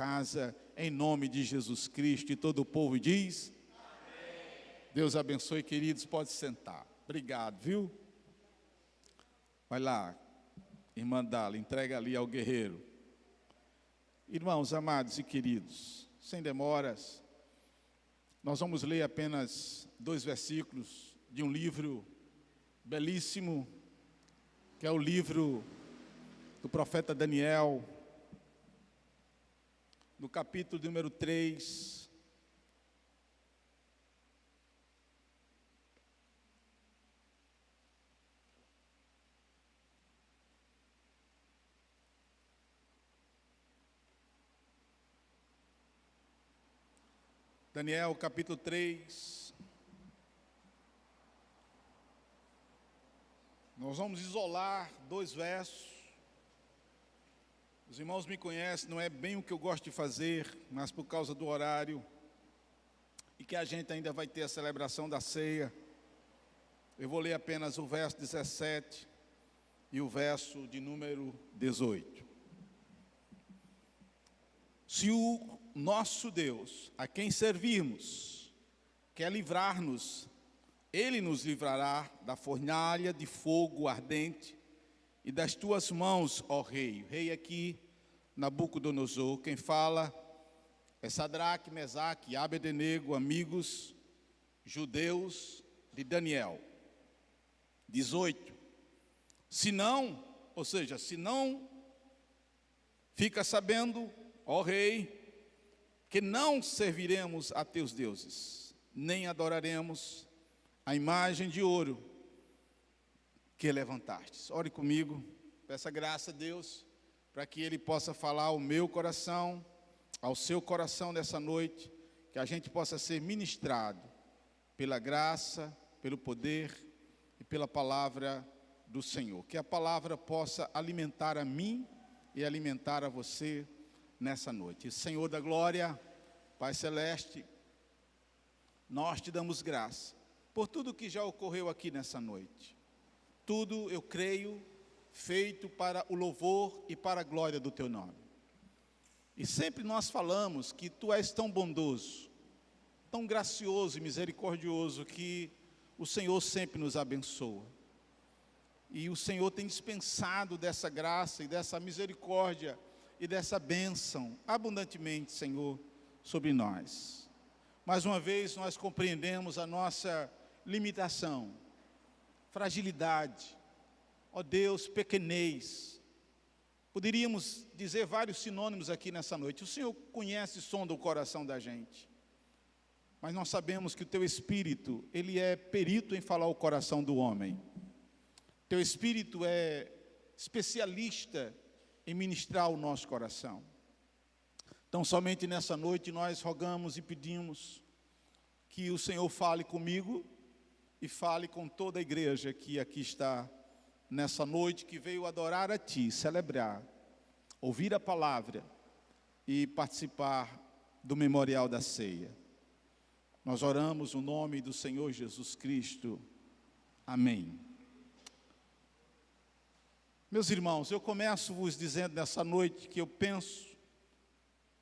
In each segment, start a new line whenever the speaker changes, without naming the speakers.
casa, em nome de Jesus Cristo. E todo o povo diz: amém. Deus abençoe, queridos, pode sentar. Obrigado, viu? Vai lá, irmã Dala, entrega ali ao guerreiro. Irmãos amados e queridos, sem demoras, nós vamos ler apenas 2 versículos de um livro belíssimo, que é o livro do profeta Daniel, no capítulo número 3. Daniel, capítulo 3. Nós vamos isolar 2 versos. Os irmãos me conhecem, não é bem o que eu gosto de fazer, mas por causa do horário, e que a gente ainda vai ter a celebração da ceia, eu vou ler apenas o verso 17 e o verso de número 18. Se o nosso Deus, a quem servimos, quer livrar-nos, Ele nos livrará da fornalha de fogo ardente e das tuas mãos, ó rei. Rei aqui, Nabucodonosor. Quem fala é Sadraque, Mesaque e Abednego, amigos judeus de Daniel. 18. Se não, ou seja, se não, fica sabendo, ó rei, que não serviremos a teus deuses, nem adoraremos a imagem de ouro que levantastes. Ore comigo, peça graça a Deus, para que Ele possa falar ao meu coração, ao seu coração nessa noite, que a gente possa ser ministrado pela graça, pelo poder e pela palavra do Senhor. Que a palavra possa alimentar a mim e alimentar a você nessa noite. Senhor da glória, Pai celeste, nós te damos graça por tudo que já ocorreu aqui nessa noite. Tudo, eu creio, feito para o louvor e para a glória do teu nome. E sempre nós falamos que tu és tão bondoso, tão gracioso e misericordioso, que o Senhor sempre nos abençoa. E o Senhor tem dispensado dessa graça e dessa misericórdia e dessa bênção abundantemente, Senhor, sobre nós. Mais uma vez nós compreendemos a nossa limitação, fragilidade, ó Deus, pequenez. Poderíamos dizer vários sinônimos aqui nessa noite. O Senhor conhece e sonda o coração da gente. Mas nós sabemos que o teu Espírito, ele é perito em falar o coração do homem. Teu Espírito é especialista em ministrar o nosso coração. Então, somente nessa noite nós rogamos e pedimos que o Senhor fale comigo e fale com toda a igreja que aqui está nessa noite, que veio adorar a Ti, celebrar, ouvir a palavra e participar do memorial da ceia. Nós oramos no nome do Senhor Jesus Cristo. Amém. Meus irmãos, eu começo vos dizendo nessa noite que eu penso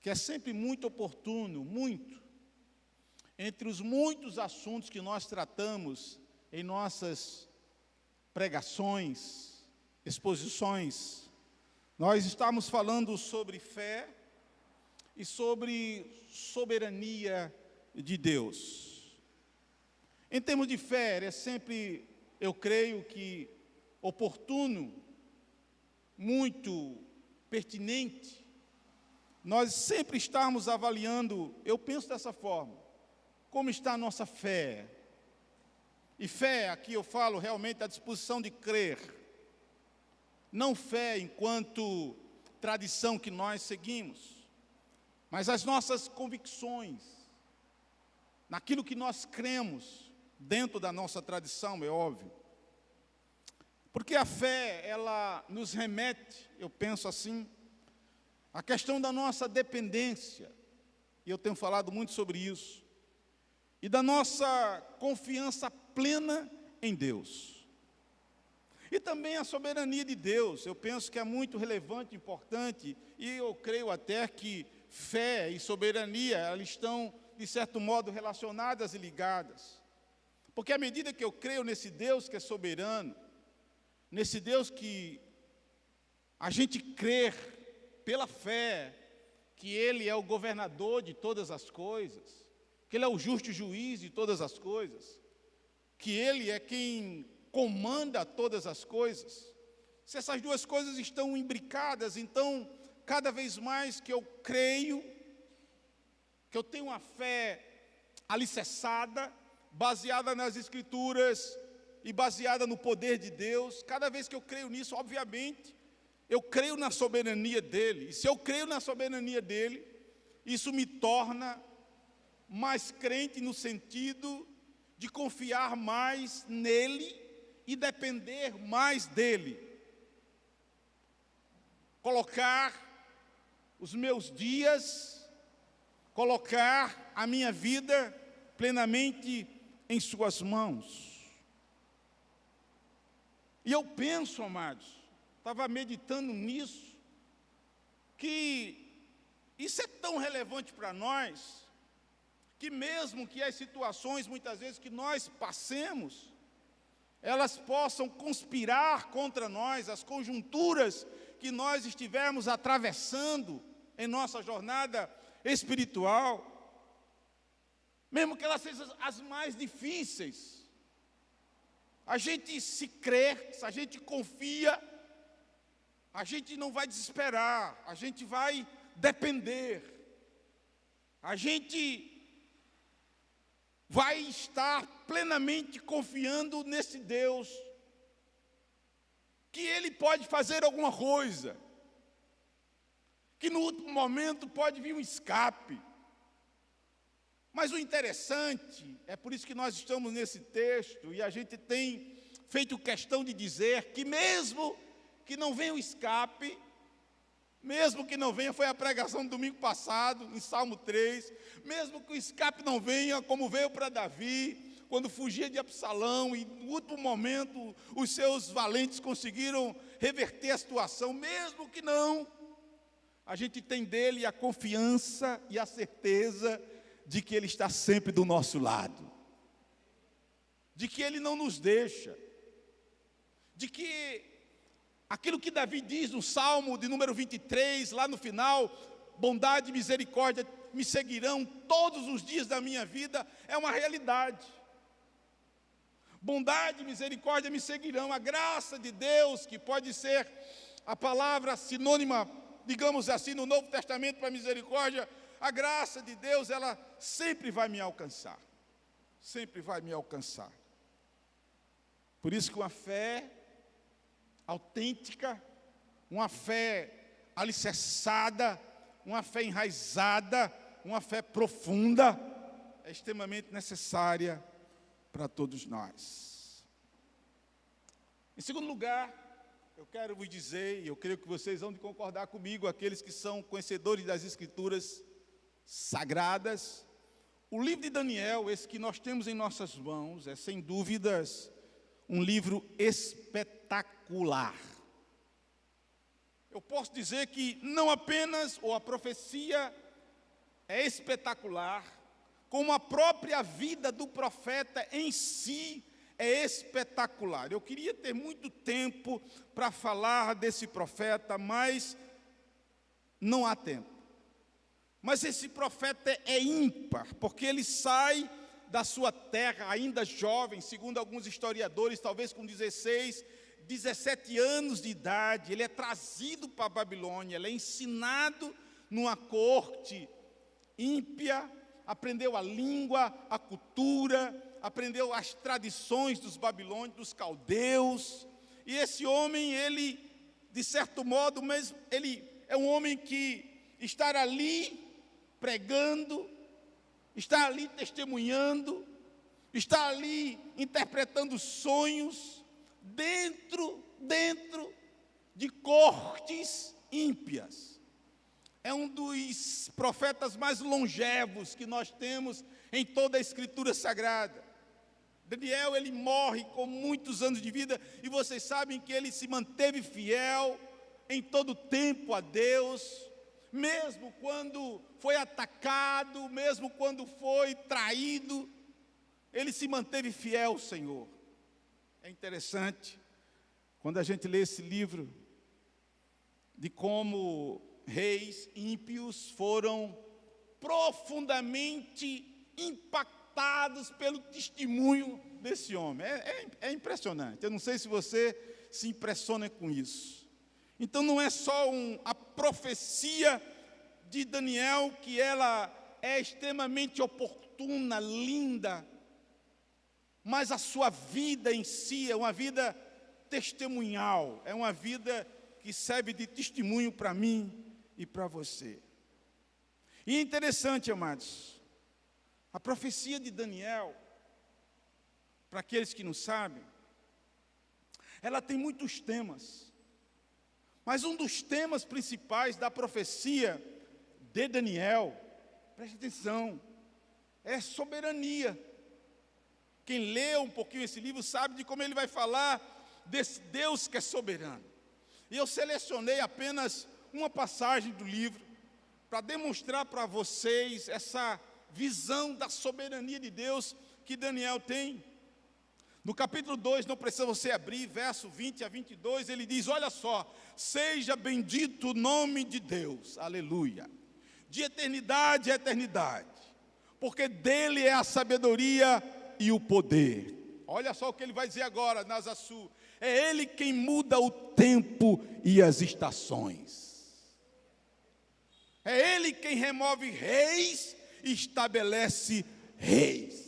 que é sempre muito oportuno, entre os muitos assuntos que nós tratamos em nossas pregações, exposições, nós estamos falando sobre fé e sobre soberania de Deus. Em termos de fé, é sempre, eu creio que oportuno, muito pertinente, nós sempre estamos avaliando, eu penso dessa forma, como está a nossa fé. E fé, aqui eu falo realmente a disposição de crer. Não fé enquanto tradição que nós seguimos, mas as nossas convicções, naquilo que nós cremos, dentro da nossa tradição, é óbvio. Porque a fé, ela nos remete, eu penso assim, à questão da nossa dependência, e eu tenho falado muito sobre isso, e da nossa confiança plena em Deus. E também a soberania de Deus, eu penso que é muito relevante, importante, e eu creio até que fé e soberania, elas estão, de certo modo, relacionadas e ligadas. Porque à medida que eu creio nesse Deus que é soberano, nesse Deus que a gente crê pela fé, que Ele é o governador de todas as coisas, que Ele é o justo juiz de todas as coisas, que Ele é quem comanda todas as coisas. Se essas duas coisas estão imbricadas, então, cada vez mais que eu creio, que eu tenho uma fé alicerçada, baseada nas Escrituras e baseada no poder de Deus, cada vez que eu creio nisso, obviamente, eu creio na soberania dEle. E se eu creio na soberania dEle, isso me torna mais crente no sentido de confiar mais nele e depender mais dele. Colocar os meus dias, colocar a minha vida plenamente em suas mãos. E eu penso, amados, estava meditando nisso, que isso é tão relevante para nós, que mesmo que as situações, muitas vezes, que nós passemos, elas possam conspirar contra nós, as conjunturas que nós estivermos atravessando em nossa jornada espiritual, mesmo que elas sejam as mais difíceis, a gente se crê, se a gente confia, a gente não vai desesperar, a gente vai depender, a gente vai estar plenamente confiando nesse Deus, que Ele pode fazer alguma coisa, que no último momento pode vir um escape. Mas o interessante, é por isso que nós estamos nesse texto, e a gente tem feito questão de dizer que mesmo que não venha o escape, mesmo que não venha, foi a pregação do domingo passado, em Salmo 3, mesmo que o escape não venha, como veio para Davi, quando fugia de Absalão, e no último momento os seus valentes conseguiram reverter a situação, mesmo que não, a gente tem dele a confiança e a certeza de que ele está sempre do nosso lado, de que ele não nos deixa, de que aquilo que Davi diz no Salmo de número 23, lá no final, bondade e misericórdia me seguirão todos os dias da minha vida, é uma realidade. Bondade e misericórdia me seguirão, a graça de Deus, que pode ser a palavra sinônima, digamos assim, no Novo Testamento para misericórdia, a graça de Deus, ela sempre vai me alcançar, sempre vai me alcançar. Por isso que uma fé autêntica, uma fé alicerçada, uma fé enraizada, uma fé profunda, é extremamente necessária para todos nós. Em segundo lugar, eu quero vos dizer, e eu creio que vocês vão concordar comigo, aqueles que são conhecedores das Escrituras sagradas, o livro de Daniel, esse que nós temos em nossas mãos, é sem dúvidas um livro espetacular. Eu posso dizer que não apenas a profecia é espetacular, como a própria vida do profeta em si é espetacular. Eu queria ter muito tempo para falar desse profeta, mas não há tempo. Mas esse profeta é ímpar, porque ele sai da sua terra, ainda jovem, segundo alguns historiadores, talvez com 16, 17 anos de idade, ele é trazido para a Babilônia, ele é ensinado numa corte ímpia, aprendeu a língua, a cultura, aprendeu as tradições dos babilônios, dos caldeus, e esse homem, ele, de certo modo, mas ele é um homem que está ali pregando, está ali testemunhando, está ali interpretando sonhos, dentro de cortes ímpias. É um dos profetas mais longevos que nós temos em toda a Escritura Sagrada. Daniel, ele morre com muitos anos de vida, e vocês sabem que ele se manteve fiel em todo o tempo a Deus. mesmo quando foi atacado, mesmo quando foi traído, ele se manteve fiel ao Senhor. É interessante, quando a gente lê esse livro, de como reis ímpios foram profundamente impactados pelo testemunho desse homem. É impressionante. Eu não sei se você se impressiona com isso. Então não é só a profecia de Daniel, que ela é extremamente oportuna, linda, mas a sua vida em si é uma vida testemunhal, é uma vida que serve de testemunho para mim e para você. E é interessante, amados, a profecia de Daniel, para aqueles que não sabem, ela tem muitos temas, mas um dos temas principais da profecia de Daniel, preste atenção, é soberania. Quem lê um pouquinho esse livro sabe de como ele vai falar desse Deus que é soberano. E eu selecionei apenas uma passagem do livro para demonstrar para vocês essa visão da soberania de Deus que Daniel tem. No capítulo 2, não precisa você abrir, verso 20 a 22, ele diz, olha só, seja bendito o nome de Deus, aleluia, de eternidade a eternidade, porque dele é a sabedoria e o poder. Olha só o que ele vai dizer agora, Nazasul, é ele quem muda o tempo e as estações. É ele quem remove reis e estabelece reis.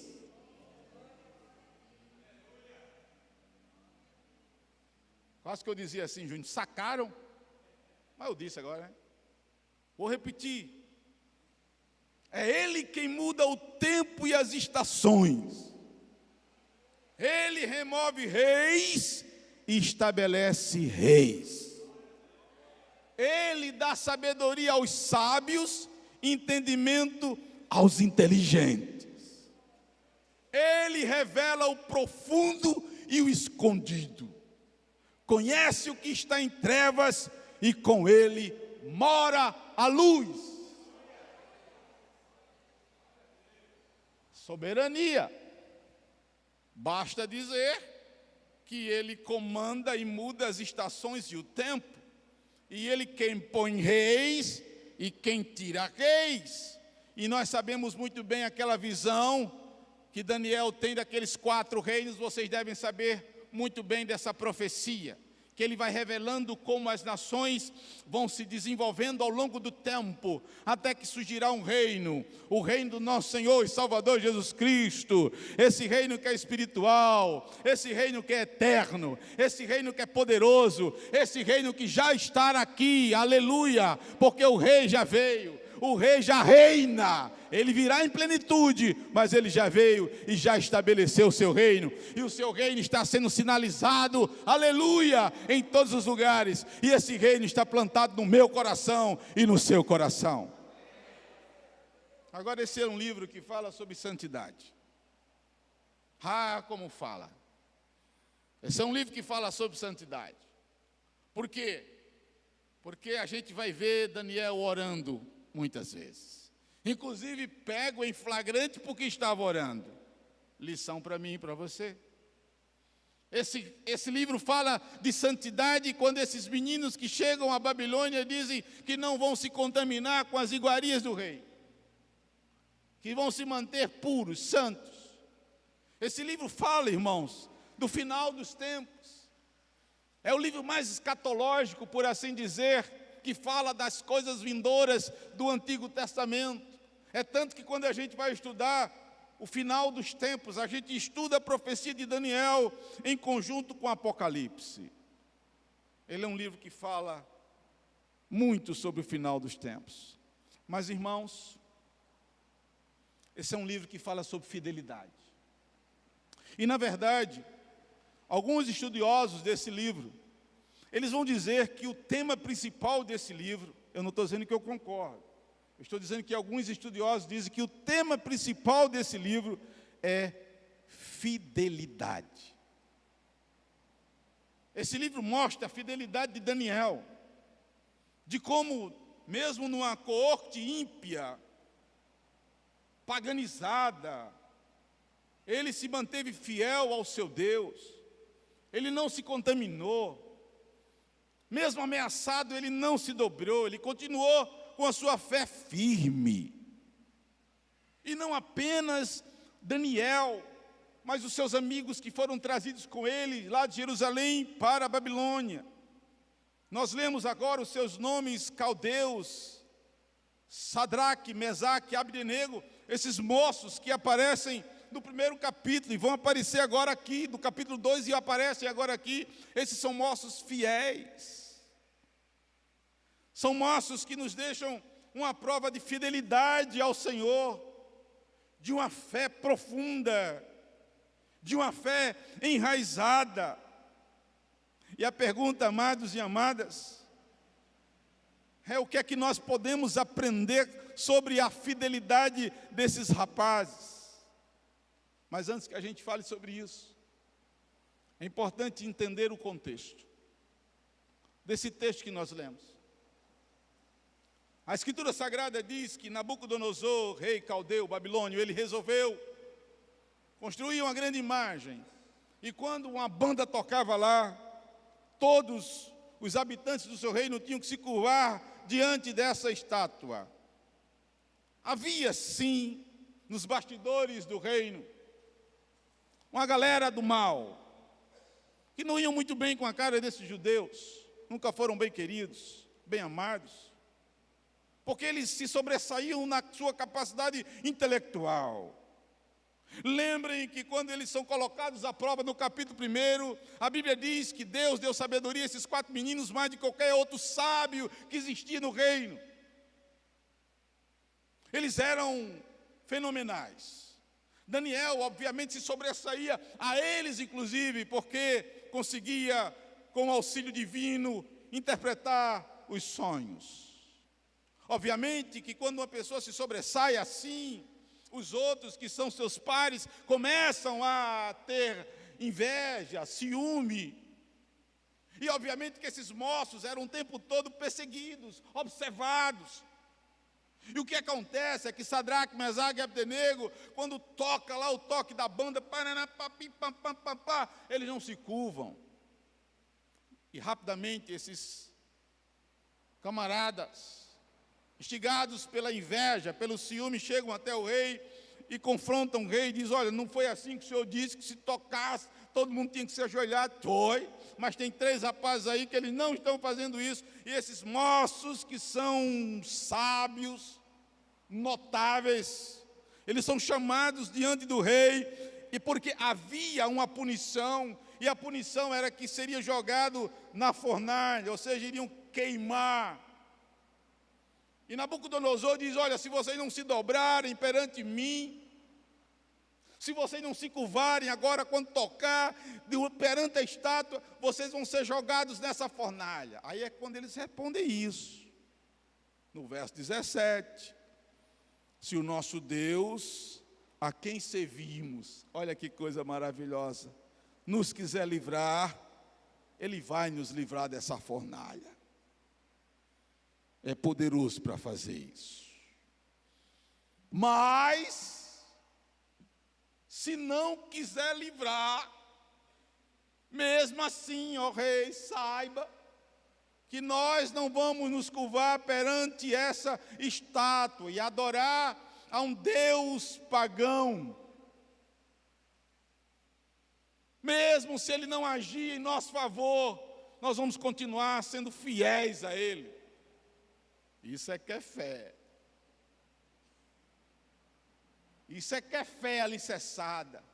Quase que eu dizia assim, Júnior, sacaram? Mas eu disse agora, né? Vou repetir. É ele quem muda o tempo e as estações. Ele remove reis e estabelece reis. Ele dá sabedoria aos sábios, entendimento aos inteligentes. Ele revela o profundo e o escondido. Conhece o que está em trevas e com ele mora a luz. Soberania. Basta dizer que ele comanda e muda as estações e o tempo. E ele quem põe reis e quem tira reis. E nós sabemos muito bem aquela visão que Daniel tem daqueles 4 reinos. Vocês devem saber muito bem dessa profecia, que ele vai revelando como as nações vão se desenvolvendo ao longo do tempo, até que surgirá um reino, o reino do nosso Senhor e Salvador Jesus Cristo, esse reino que é espiritual, esse reino que é eterno, esse reino que é poderoso, esse reino que já está aqui, aleluia, porque o rei já veio, o rei já reina, ele virá em plenitude, mas ele já veio e já estabeleceu o seu reino, e o seu reino está sendo sinalizado, aleluia, em todos os lugares, e esse reino está plantado no meu coração e no seu coração. Agora esse é um livro que fala sobre santidade. Ah, como fala. Esse é um livro que fala sobre santidade. Por quê? Porque a gente vai ver Daniel orando muitas vezes. Inclusive pego em flagrante porque estava orando. Lição para mim e para você. Esse livro fala de santidade quando esses meninos que chegam à Babilônia dizem que não vão se contaminar com as iguarias do rei, que vão se manter puros, santos. Esse livro fala, irmãos, do final dos tempos. É o livro mais escatológico, por assim dizer, que fala das coisas vindouras do Antigo Testamento. É tanto que quando a gente vai estudar o final dos tempos, a gente estuda a profecia de Daniel em conjunto com o Apocalipse. Ele é um livro que fala muito sobre o final dos tempos. Mas, irmãos, esse é um livro que fala sobre fidelidade. E, na verdade, alguns estudiosos desse livro, eles vão dizer que o tema principal desse livro, eu não estou dizendo que eu concordo, eu estou dizendo que alguns estudiosos dizem que o tema principal desse livro é fidelidade. Esse livro mostra a fidelidade de Daniel, de como, mesmo numa coorte ímpia, paganizada, ele se manteve fiel ao seu Deus, ele não se contaminou, mesmo ameaçado, ele não se dobrou, ele continuou com a sua fé firme. E não apenas Daniel, mas os seus amigos que foram trazidos com ele lá de Jerusalém para a Babilônia. Nós lemos agora os seus nomes caldeus, Sadraque, Mesaque, Abdenego, esses moços que aparecem no primeiro capítulo e vão aparecer agora aqui, no capítulo 2 e aparecem agora aqui. Esses são moços fiéis. São moços que nos deixam uma prova de fidelidade ao Senhor, de uma fé profunda, de uma fé enraizada. E a pergunta, amados e amadas, é o que é que nós podemos aprender sobre a fidelidade desses rapazes. Mas antes que a gente fale sobre isso, é importante entender o contexto desse texto que nós lemos. A Escritura Sagrada diz que Nabucodonosor, rei caldeu, babilônio, ele resolveu construir uma grande imagem. E quando uma banda tocava lá, todos os habitantes do seu reino tinham que se curvar diante dessa estátua. Havia, sim, nos bastidores do reino, uma galera do mal, que não iam muito bem com a cara desses judeus, nunca foram bem queridos, bem amados, porque eles se sobressaíam na sua capacidade intelectual. Lembrem que quando eles são colocados à prova no capítulo 1, a Bíblia diz que Deus deu sabedoria a esses 4 meninos mais de qualquer outro sábio que existia no reino. Eles eram fenomenais. Daniel, obviamente, se sobressaía a eles, inclusive, porque conseguia, com o auxílio divino, interpretar os sonhos. Obviamente que quando uma pessoa se sobressai assim, os outros que são seus pares começam a ter inveja, ciúme. E obviamente que esses moços eram o tempo todo perseguidos, observados. E o que acontece é que Sadraque, Mesaque e Abdenego, quando toca lá o toque da banda, eles não se curvam. E rapidamente esses camaradas, instigados pela inveja, pelo ciúme, chegam até o rei e confrontam o rei e dizem: olha, não foi assim que o senhor disse que se tocasse, todo mundo tinha que se ajoelhar. Foi, mas tem 3 rapazes aí que eles não estão fazendo isso. E esses moços que são sábios, notáveis, eles são chamados diante do rei, e porque havia uma punição, e a punição era que seria jogado na fornalha, ou seja, iriam queimar. E Nabucodonosor diz: olha, se vocês não se dobrarem perante mim, se vocês não se curvarem agora quando tocar perante a estátua, vocês vão ser jogados nessa fornalha. Aí é quando eles respondem isso. No verso 17, se o nosso Deus, a quem servimos, olha que coisa maravilhosa, nos quiser livrar, Ele vai nos livrar dessa fornalha. É poderoso para fazer isso. Mas, se não quiser livrar, mesmo assim, ó rei, saiba que nós não vamos nos curvar perante essa estátua e adorar a um Deus pagão. Mesmo se Ele não agir em nosso favor, nós vamos continuar sendo fiéis a Ele. Isso é que é fé. Isso é que é fé alicerçada.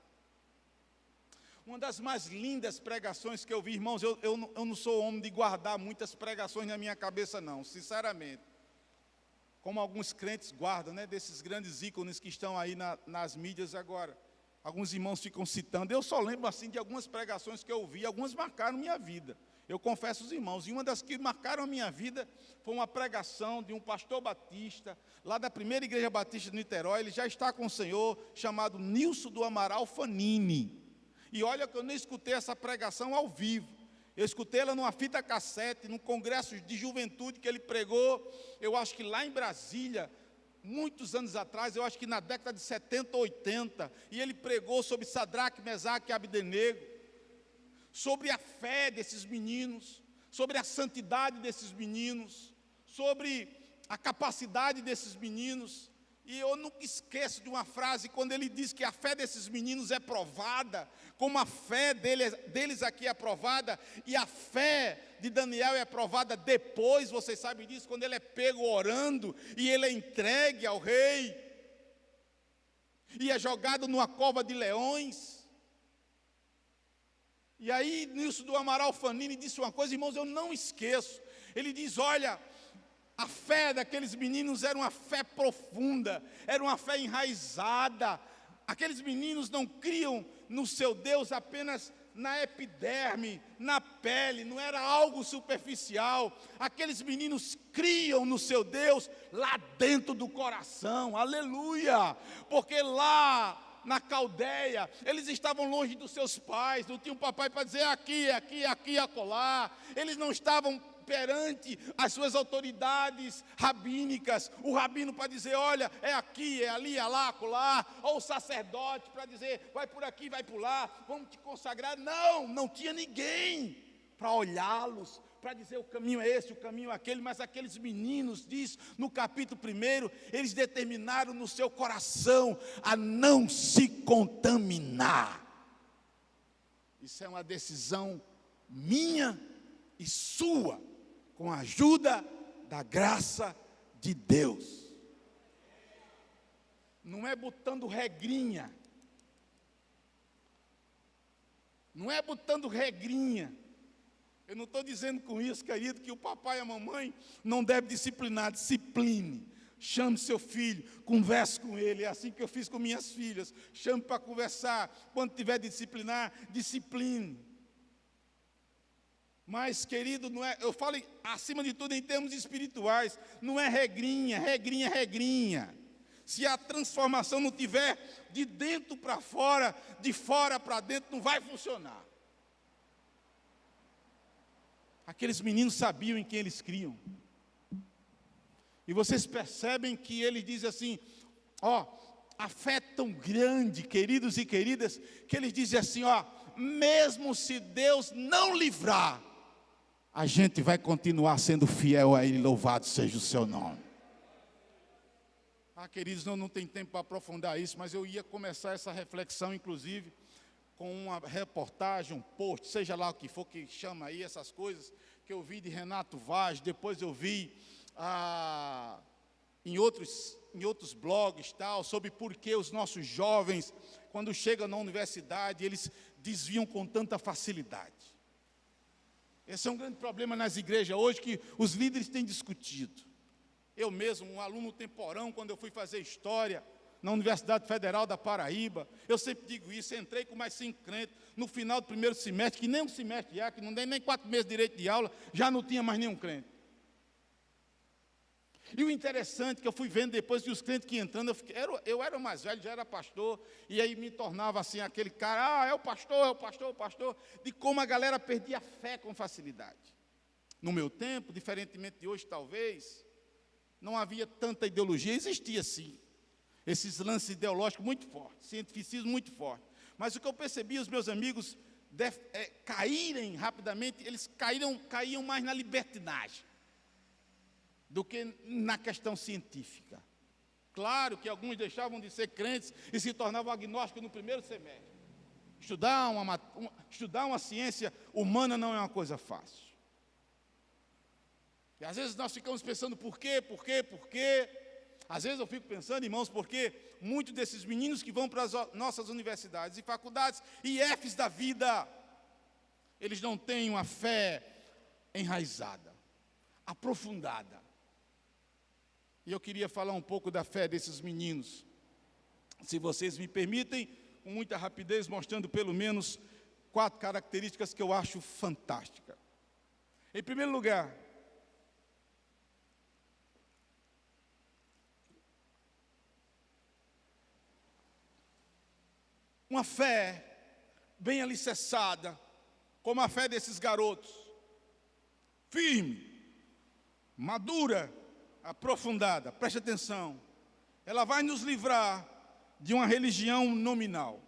Uma das mais lindas pregações que eu vi, irmãos, eu não sou homem de guardar muitas pregações na minha cabeça, não, sinceramente. Como alguns crentes guardam, né, desses grandes ícones que estão aí nas mídias agora. Alguns irmãos ficam citando. Eu só lembro assim de algumas pregações que eu ouvi, algumas marcaram minha vida. Eu confesso aos irmãos, e uma das que marcaram a minha vida foi uma pregação de um pastor batista, lá da primeira igreja batista de Niterói. Ele já está com o Senhor, chamado Nilson do Amaral Fanini. E olha que eu nem escutei essa pregação ao vivo. Eu escutei ela numa fita cassete, num congresso de juventude que ele pregou, eu acho que lá em Brasília, muitos anos atrás, eu acho que na década de 70 ou 80, e ele pregou sobre Sadraque, Mesaque e Abdenego, sobre a fé desses meninos, sobre a santidade desses meninos, sobre a capacidade desses meninos. E eu nunca esqueço de uma frase, quando ele diz que a fé desses meninos é provada, como a fé deles aqui é provada, e a fé de Daniel é provada depois, vocês sabem disso, quando ele é pego orando, e ele é entregue ao rei, e é jogado numa cova de leões. E aí, Nilson do Amaral Fanini disse uma coisa, irmãos, eu não esqueço. Ele diz, olha, a fé daqueles meninos era uma fé profunda, era uma fé enraizada. Aqueles meninos não criam no seu Deus apenas na epiderme, na pele, não era algo superficial. Aqueles meninos criam no seu Deus lá dentro do coração, aleluia, porque lá na Caldeia, eles estavam longe dos seus pais, não tinham papai para dizer aqui, acolá. Eles não estavam perante as suas autoridades rabínicas, o rabino para dizer, olha, é aqui, é ali, é lá, acolá, ou o sacerdote para dizer, vai por aqui, vai por lá, vamos te consagrar. Não tinha ninguém para olhá-los, para dizer o caminho é esse, o caminho é aquele. Mas aqueles meninos, diz no capítulo 1, eles determinaram no seu coração a não se contaminar. Isso é uma decisão minha e sua, com a ajuda da graça de Deus. Não é botando regrinha, não é botando regrinha. Eu não estou dizendo com isso, querido, que o papai e a mamãe não devem disciplinar. Discipline, chame seu filho, converse com ele. É assim que eu fiz com minhas filhas, chame para conversar. Quando tiver de disciplinar, discipline. Mas, querido, não é, eu falo acima de tudo em termos espirituais, não é regrinha. Se a transformação não tiver de dentro para fora, de fora para dentro, não vai funcionar. Aqueles meninos sabiam em quem eles criam. E vocês percebem que ele diz assim, a fé é tão grande, queridos e queridas, que ele diz assim, mesmo se Deus não livrar, a gente vai continuar sendo fiel a Ele, louvado seja o seu nome. Queridos, não tem tempo para aprofundar isso, mas eu ia começar essa reflexão, inclusive, com uma reportagem, um post, seja lá o que for que chama aí essas coisas, que eu vi de Renato Vaz, depois eu vi em outros blogs, sobre por que os nossos jovens, quando chegam na universidade, eles desviam com tanta facilidade. Esse é um grande problema nas igrejas hoje, que os líderes têm discutido. Eu mesmo, um aluno temporão, quando eu fui fazer história na Universidade Federal da Paraíba, eu sempre digo isso, entrei com mais 5 crentes, no final do primeiro semestre, que nem um semestre já, que não dei nem 4 meses de direito de aula, já não tinha mais nenhum crente. E o interessante que eu fui vendo depois que os crentes que entrando, eu era mais velho, já era pastor, e aí me tornava assim, aquele cara, é o pastor, de como a galera perdia a fé com facilidade. No meu tempo, diferentemente de hoje talvez, não havia tanta ideologia, existia sim, esses lances ideológicos muito fortes, cientificismo muito forte. Mas o que eu percebi, os meus amigos caírem rapidamente, eles caíam mais na libertinagem do que na questão científica. Claro que alguns deixavam de ser crentes e se tornavam agnósticos no primeiro semestre. Estudar uma ciência humana não é uma coisa fácil. E às vezes nós ficamos pensando por quê? Às vezes eu fico pensando, irmãos, porque muitos desses meninos que vão para as nossas universidades e faculdades, IFs da vida, eles não têm uma fé enraizada, aprofundada. E eu queria falar um pouco da fé desses meninos, se vocês me permitem, com muita rapidez, mostrando pelo menos 4 características que eu acho fantásticas. Em primeiro lugar, uma fé bem alicerçada, como a fé desses garotos, firme, madura, aprofundada, preste atenção, ela vai nos livrar de uma religião nominal.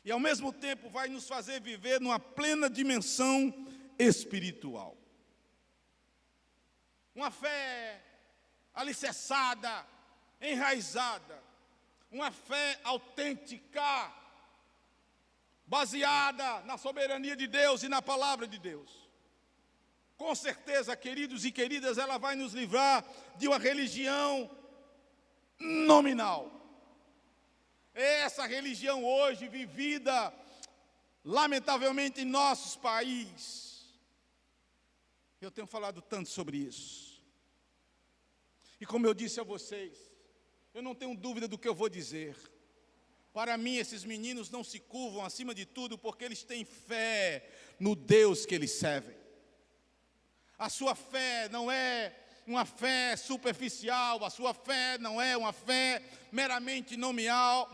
E ao mesmo tempo vai nos fazer viver numa plena dimensão espiritual. Uma fé alicerçada, enraizada, uma fé autêntica, baseada na soberania de Deus e na palavra de Deus. Com certeza, queridos e queridas, ela vai nos livrar de uma religião nominal. Essa religião hoje vivida, lamentavelmente, em nossos países. Eu tenho falado tanto sobre isso. E como eu disse a vocês, eu não tenho dúvida do que eu vou dizer. Para mim, esses meninos não se curvam acima de tudo porque eles têm fé no Deus que eles servem. A sua fé não é uma fé superficial, a sua fé não é uma fé meramente nominal.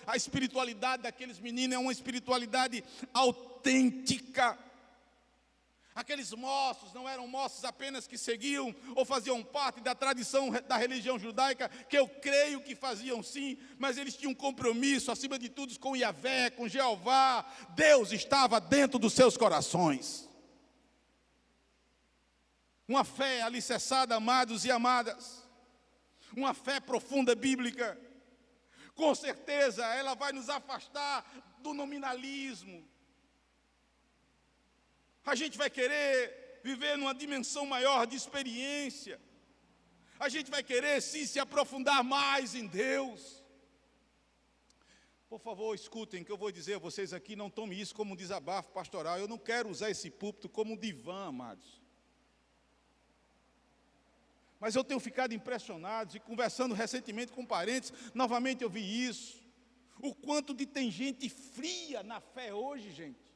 A espiritualidade daqueles meninos é uma espiritualidade autêntica. Aqueles moços não eram moços apenas que seguiam ou faziam parte da tradição da religião judaica, que eu creio que faziam sim, mas eles tinham um compromisso, acima de tudo, com Yahvé, com Jeová. Deus estava dentro dos seus corações. Uma fé alicerçada, amados e amadas, uma fé profunda bíblica. Com certeza ela vai nos afastar do nominalismo. A gente vai querer viver numa dimensão maior de experiência. A gente vai querer sim se aprofundar mais em Deus. Por favor, escutem o que eu vou dizer a vocês aqui, não tome isso como um desabafo pastoral. Eu não quero usar esse púlpito como um divã, amados. Mas eu tenho ficado impressionado e conversando recentemente com parentes, novamente eu vi isso. O quanto de tem gente fria na fé hoje, gente.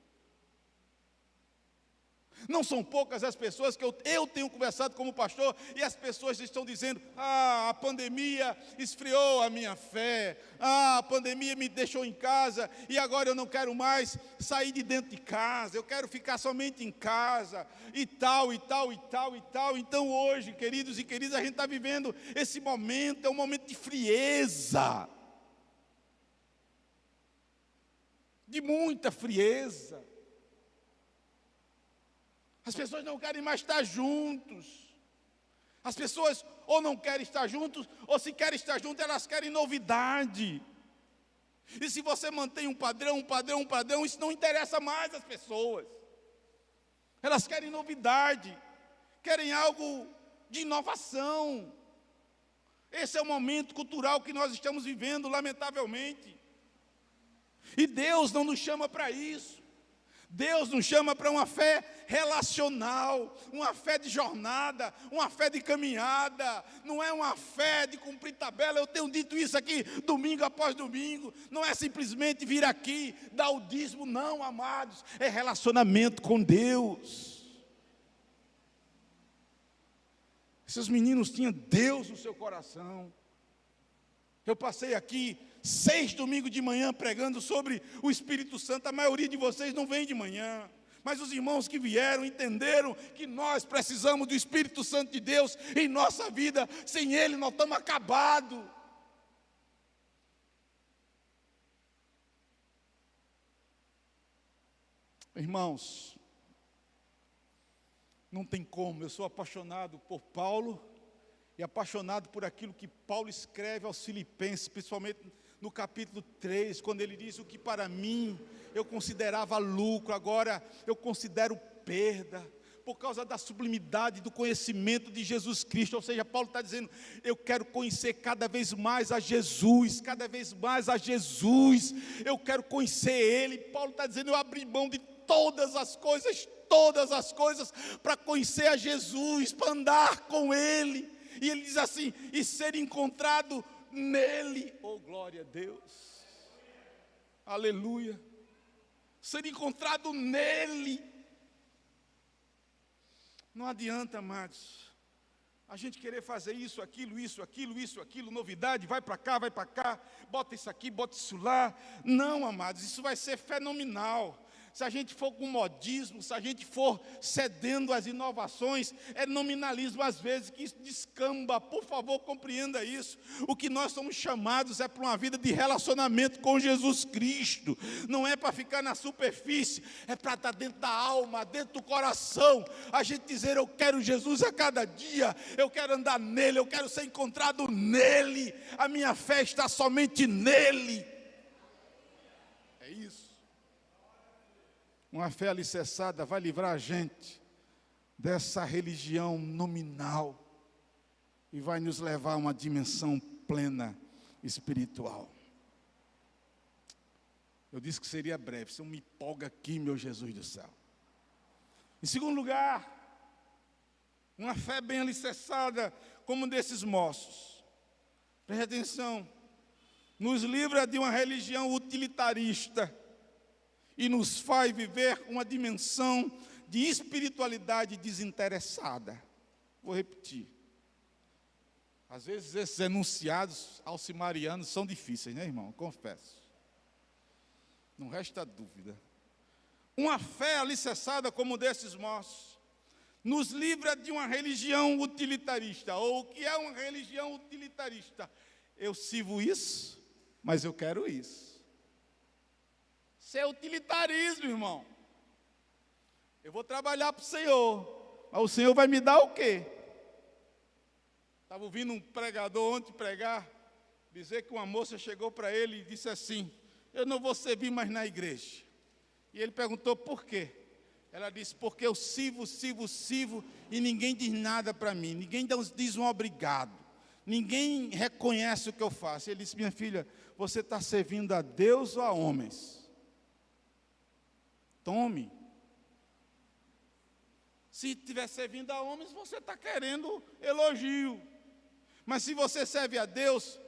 Não são poucas as pessoas que eu tenho conversado como pastor e as pessoas estão dizendo: a pandemia esfriou a minha fé, a pandemia me deixou em casa e agora eu não quero mais sair de dentro de casa, eu quero ficar somente em casa e tal, e tal, e tal, e tal. Então hoje, queridos e queridas, a gente está vivendo esse momento, é um momento de frieza, de muita frieza. As pessoas não querem mais estar juntos. As pessoas ou não querem estar juntos, ou se querem estar juntos, elas querem novidade. E se você mantém um padrão, isso não interessa mais às pessoas. Elas querem novidade, querem algo de inovação. Esse é o momento cultural que nós estamos vivendo, lamentavelmente. E Deus não nos chama para isso. Deus nos chama para uma fé relacional, uma fé de jornada, uma fé de caminhada, não é uma fé de cumprir tabela. Eu tenho dito isso aqui domingo após domingo, não é simplesmente vir aqui, dar o dízimo, não, amados, é relacionamento com Deus. Esses meninos tinham Deus no seu coração. Eu passei aqui 6 domingos de manhã pregando sobre o Espírito Santo. A maioria de vocês não vem de manhã, mas os irmãos que vieram entenderam que nós precisamos do Espírito Santo de Deus em nossa vida. Sem Ele nós estamos acabados. Irmãos, não tem como, eu sou apaixonado por Paulo e apaixonado por aquilo que Paulo escreve aos Filipenses, principalmente no capítulo 3, quando ele diz: o que para mim eu considerava lucro, agora eu considero perda, por causa da sublimidade do conhecimento de Jesus Cristo. Ou seja, Paulo está dizendo: eu quero conhecer cada vez mais a Jesus, cada vez mais a Jesus, eu quero conhecer Ele. Paulo está dizendo: eu abri mão de todas as coisas para conhecer a Jesus, para andar com Ele. E ele diz assim: e ser encontrado nele. Oh, glória a Deus, aleluia, ser encontrado nele. Não adianta, amados, a gente querer fazer isso, aquilo, novidade, vai para cá, bota isso aqui, bota isso lá. Não, amados, isso vai ser fenomenal. se a gente for com modismo, se a gente for cedendo às inovações, é nominalismo às vezes que isso descamba. Por favor, compreenda isso. O que nós somos chamados é para uma vida de relacionamento com Jesus Cristo. Não é para ficar na superfície, é para estar dentro da alma, dentro do coração. A gente dizer, eu quero Jesus a cada dia, eu quero andar nele, eu quero ser encontrado nele. A minha fé está somente nele. É isso. Uma fé alicerçada vai livrar a gente dessa religião nominal e vai nos levar a uma dimensão plena espiritual. Eu disse que seria breve, você me empolga aqui, meu Jesus do céu. Em segundo lugar, uma fé bem alicerçada como desses moços. Preste atenção, nos livra de uma religião utilitarista e nos faz viver uma dimensão de espiritualidade desinteressada. Vou repetir. Às vezes esses enunciados alcimarianos são difíceis, né, irmão? Confesso. Não resta dúvida. Uma fé alicerçada como desses moços nos livra de uma religião utilitarista. Ou o que é uma religião utilitarista? Eu sirvo isso, mas eu quero isso. Isso é utilitarismo, irmão. Eu vou trabalhar para o Senhor, mas o Senhor vai me dar o quê? Estava ouvindo um pregador ontem pregar, dizer que uma moça chegou para ele e disse assim, eu não vou servir mais na igreja. E ele perguntou por quê? Ela disse, porque eu sirvo e ninguém diz nada para mim, ninguém diz um obrigado, ninguém reconhece o que eu faço. Ele disse, minha filha, você está servindo a Deus ou a homens? Tome. Se estiver servindo a homens, você está querendo elogio. Mas se você serve a Deus,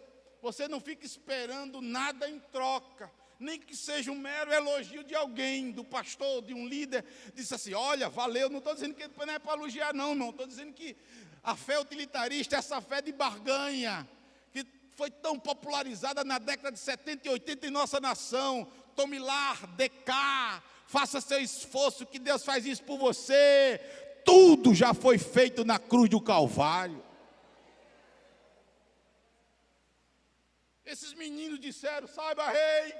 você não fica esperando nada em troca. Nem que seja um mero elogio de alguém, do pastor, de um líder. Disse assim, olha, valeu. Não estou dizendo que não é para elogiar não, irmão. Estou dizendo que a fé utilitarista, essa fé de barganha, que foi tão popularizada na década de 70 e 80 em nossa nação. Tome lá, dê cá. Faça seu esforço, que Deus faz isso por você. Tudo já foi feito na cruz do Calvário. Esses meninos disseram, saiba, rei,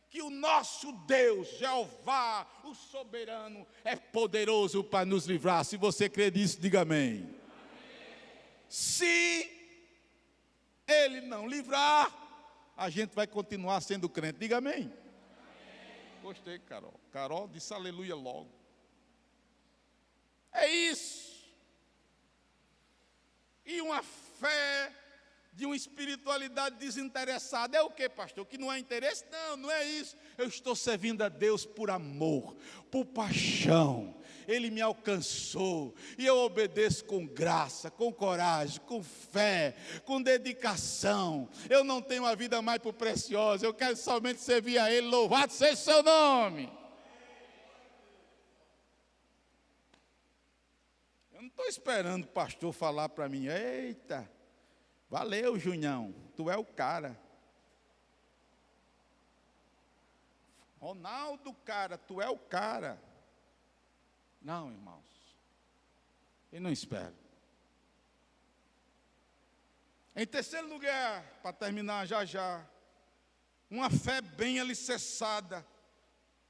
que o nosso Deus, Jeová, o soberano, é poderoso para nos livrar. Se você crê nisso, diga amém. Amém. Se Ele não livrar, a gente vai continuar sendo crente. Diga amém. Amém. Gostei, Carol. Carol disse aleluia logo. É isso. E uma fé de uma espiritualidade desinteressada. É o que, pastor? Que não é interesse? Não, não é isso. Eu estou servindo a Deus por amor, por paixão. Ele me alcançou e eu obedeço com graça, com coragem, com fé, com dedicação. Eu não tenho uma vida mais por preciosa. Eu quero somente servir a Ele. Louvado seja o seu nome. Eu não estou esperando o pastor falar para mim, eita, valeu, Junhão, tu é o cara. Ronaldo, cara, tu é o cara. Não, irmãos, eu não espero. Em terceiro lugar, para terminar já, uma fé bem alicerçada,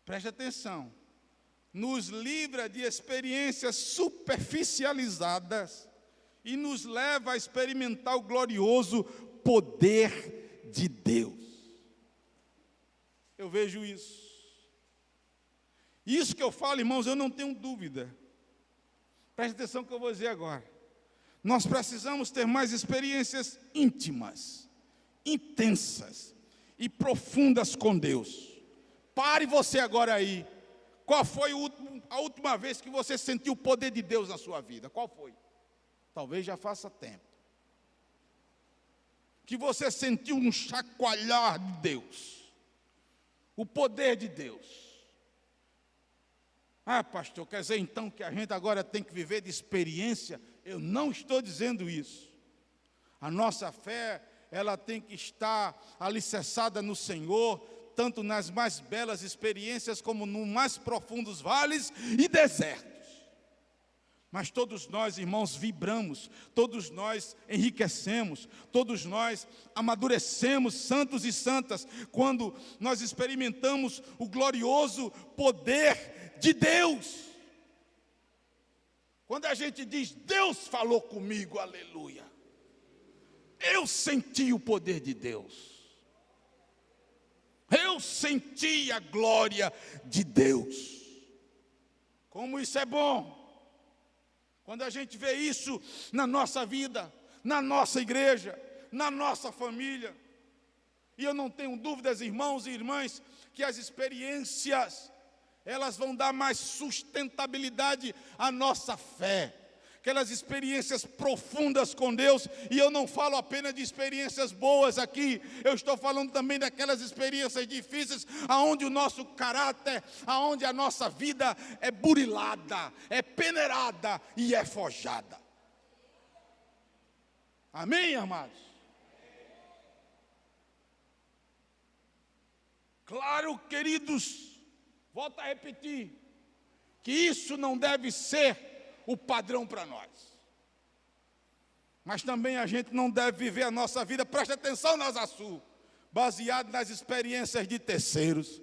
preste atenção, nos livra de experiências superficializadas e nos leva a experimentar o glorioso poder de Deus. Eu vejo isso. Isso que eu falo, irmãos, eu não tenho dúvida. Preste atenção no que eu vou dizer agora. Nós precisamos ter mais experiências íntimas, intensas e profundas com Deus. Pare você agora aí. Qual foi a última vez que você sentiu o poder de Deus na sua vida? Qual foi? Talvez já faça tempo. Que você sentiu um chacoalhar de Deus. O poder de Deus. Ah, pastor, quer dizer então que a gente agora tem que viver de experiência? Eu não estou dizendo isso. A nossa fé, ela tem que estar alicerçada no Senhor, tanto nas mais belas experiências como nos mais profundos vales e desertos. Mas todos nós, irmãos, vibramos, todos nós enriquecemos, todos nós amadurecemos, santos e santas, quando nós experimentamos o glorioso poder de Deus. Quando a gente diz, Deus falou comigo, aleluia. Eu senti o poder de Deus. Eu senti a glória de Deus. Como isso é bom. Quando a gente vê isso na nossa vida, na nossa igreja, na nossa família. E eu não tenho dúvidas, irmãos e irmãs, que as experiências, elas vão dar mais sustentabilidade à nossa fé. Aquelas experiências profundas com Deus, e eu não falo apenas de experiências boas aqui, eu estou falando também daquelas experiências difíceis, aonde o nosso caráter, aonde a nossa vida é burilada, é peneirada e é forjada. Amém, amados? Claro, queridos, volto a repetir, que isso não deve ser o padrão para nós. Mas também a gente não deve viver a nossa vida, preste atenção, Nasa Sul, baseado nas experiências de terceiros.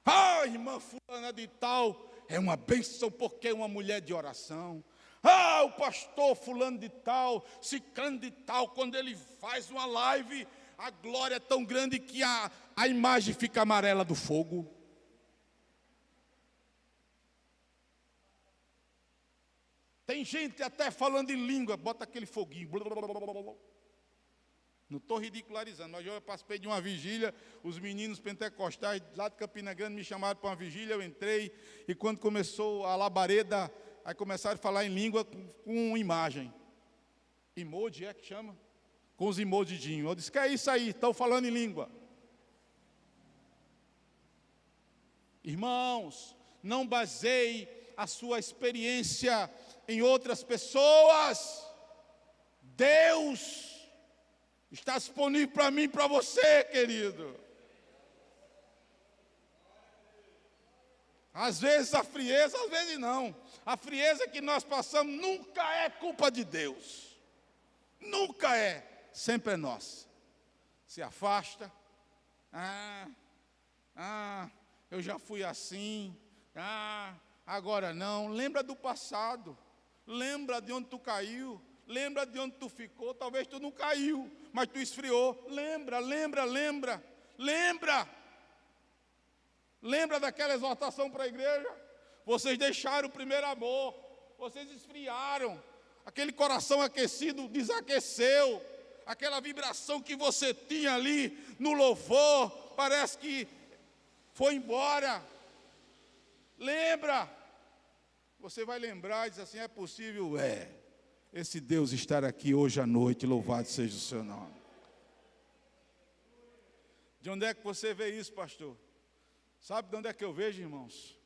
Ah, irmã fulana de tal, é uma bênção porque é uma mulher de oração. Ah, o pastor fulano de tal, ciclano de tal, quando ele faz uma live, a glória é tão grande que a imagem fica amarela do fogo. Tem gente até falando em língua, bota aquele foguinho. Não estou ridicularizando, mas eu participei de uma vigília, os meninos pentecostais lá de Campina Grande me chamaram para uma vigília, eu entrei, e quando começou a labareda, aí começaram a falar em língua com imagem. Emoji é que chama? Com os emojidinhos. Eu disse, que é isso aí, estão falando em língua. Irmãos, não baseie a sua experiência em outras pessoas. Deus está disponível para mim e para você, querido. Às vezes a frieza, às vezes não. A frieza que nós passamos nunca é culpa de Deus. Nunca é. Sempre é nossa. Se afasta. Eu já fui assim. Agora não. Lembra do passado. Lembra de onde tu caiu. Lembra de onde tu ficou. Talvez tu não caiu, mas tu esfriou. Lembra. Lembra daquela exortação para a igreja? Vocês deixaram o primeiro amor. Vocês esfriaram. Aquele coração aquecido desaqueceu. Aquela vibração que você tinha ali no louvor, parece que foi embora. Lembra? Você vai lembrar e dizer assim, é possível? Esse Deus estar aqui hoje à noite, louvado seja o seu nome. De onde é que você vê isso, pastor? Sabe de onde é que eu vejo, irmãos?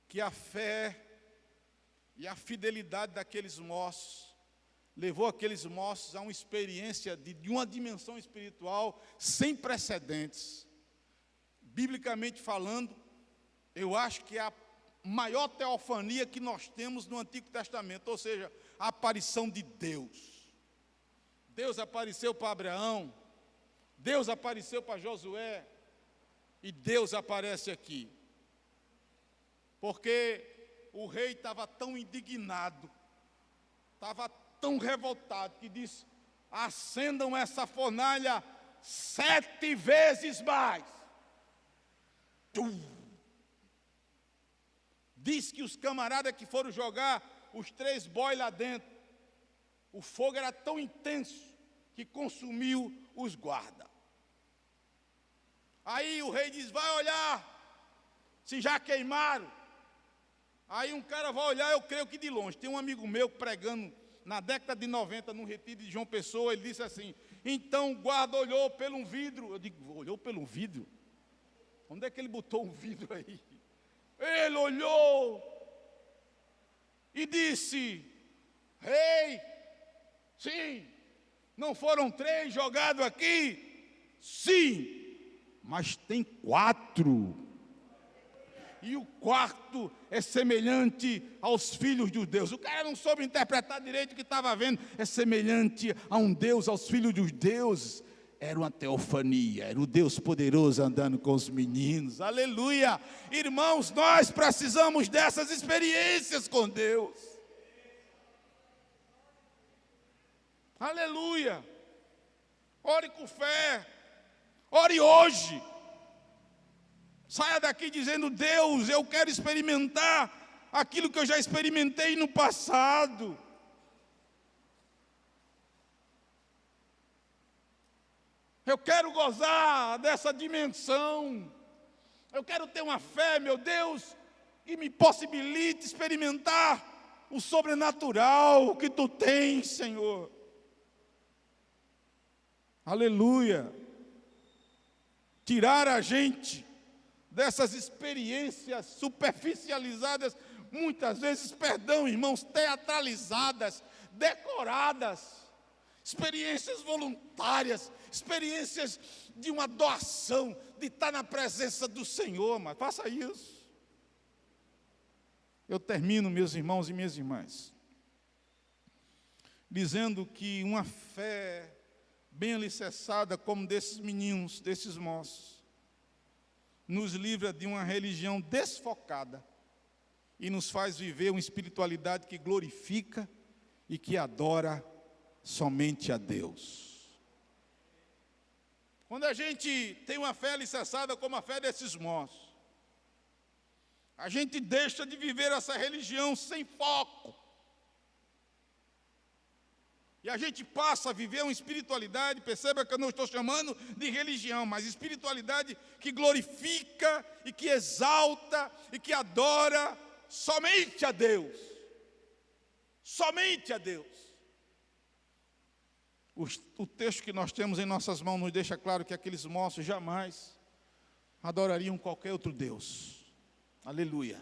Que a fé e a fidelidade daqueles moços levou aqueles moços a uma experiência de uma dimensão espiritual sem precedentes. Biblicamente falando, eu acho que é a maior teofania que nós temos no Antigo Testamento, ou seja, a aparição de Deus. Deus apareceu para Abraão, Deus apareceu para Josué, e Deus aparece aqui. Porque o rei estava tão indignado, estava tão revoltado, que disse, acendam essa fornalha 7 vezes mais. Diz que os camaradas que foram jogar os 3 bois lá dentro, o fogo era tão intenso que consumiu os guardas. Aí o rei diz, vai olhar se já queimaram. Aí um cara vai olhar, eu creio que de longe. Tem um amigo meu pregando na década de 90, num retiro de João Pessoa, ele disse assim, então o guarda olhou pelo vidro. Eu digo, olhou pelo vidro? Onde é que ele botou um vidro aí? Ele olhou e disse, rei, sim, não foram 3 jogados aqui? Sim. mas tem 4. E o quarto é semelhante aos filhos de Deus. O cara não soube interpretar direito o que estava vendo. É semelhante a um Deus, aos filhos dos deuses. Era uma teofania, era o Deus poderoso andando com os meninos. Aleluia! Irmãos, nós precisamos dessas experiências com Deus. Aleluia! Ore com fé. Ore hoje. Saia daqui dizendo: Deus, eu quero experimentar aquilo que eu já experimentei no passado. Eu quero gozar dessa dimensão. Eu quero ter uma fé, meu Deus, que me possibilite experimentar o sobrenatural que Tu tens, Senhor. Aleluia. Tirar a gente dessas experiências superficializadas, muitas vezes, perdão, irmãos, teatralizadas, decoradas, experiências voluntárias, experiências de uma doação, de estar na presença do Senhor. Mas faça isso. Eu termino, meus irmãos e minhas irmãs, dizendo que uma fé bem alicerçada como desses meninos, desses moços, nos livra de uma religião desfocada e nos faz viver uma espiritualidade que glorifica e que adora somente a Deus. Quando a gente tem uma fé alicerçada como a fé desses moços, a gente deixa de viver essa religião sem foco. E a gente passa a viver uma espiritualidade, perceba que eu não estou chamando de religião, mas espiritualidade que glorifica e que exalta e que adora somente a Deus. Somente a Deus. O texto que nós temos em nossas mãos nos deixa claro que aqueles moços jamais adorariam qualquer outro Deus. Aleluia.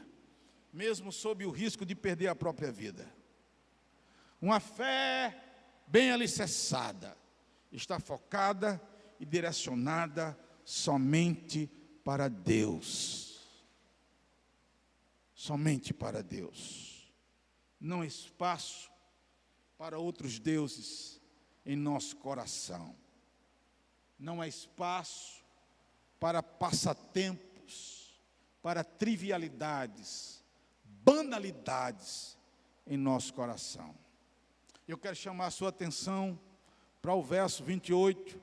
Mesmo sob o risco de perder a própria vida. Uma fé bem alicerçada, está focada e direcionada somente para Deus. Somente para Deus. Não há espaço para outros deuses em nosso coração. Não há espaço para passatempos, para trivialidades, banalidades em nosso coração. Eu quero chamar a sua atenção para o verso 28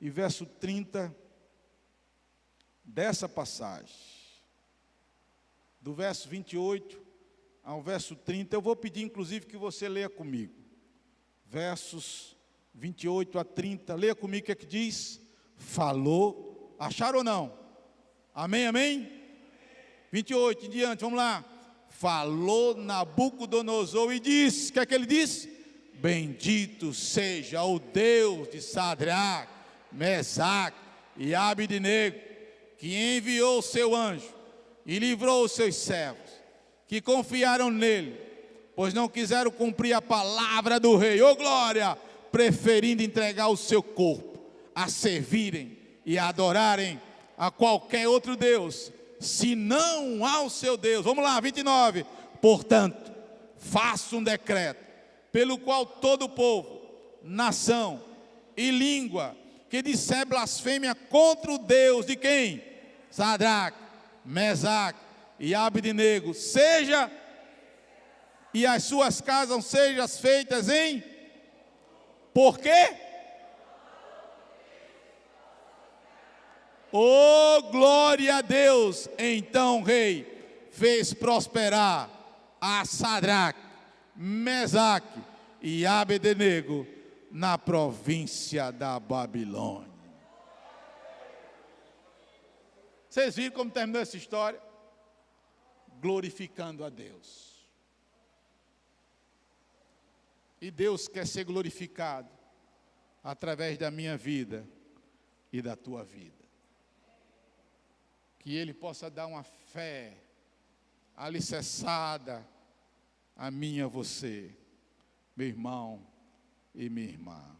e verso 30 dessa passagem. Do verso 28 ao verso 30, eu vou pedir inclusive que você leia comigo. Versos 28 a 30, leia comigo o que é que diz. Falou, acharam ou não? Amém, amém? 28 em diante, vamos lá. Falou Nabucodonosor e disse, o que é que ele disse? Bendito seja o Deus de Sadraque, Mesaque e Abednego, que enviou o seu anjo e livrou os seus servos, que confiaram nele, pois não quiseram cumprir a palavra do rei, ô glória, preferindo entregar o seu corpo a servirem e a adorarem a qualquer outro Deus, senão ao seu Deus. Vamos lá, 29. Portanto, faço um decreto, pelo qual todo povo, nação e língua que disser blasfêmia contra o Deus de quem? Sadraque, Mesaque e Abednego, seja, e as suas casas sejam feitas em, por quê? Oh, glória a Deus! Então o rei fez prosperar a Sadraque, Mesaque e Abednego na província da Babilônia. Vocês viram como terminou essa história? Glorificando a Deus. E Deus quer ser glorificado através da minha vida e da tua vida. Que Ele possa dar uma fé alicerçada a mim e a você, meu irmão e minha irmã.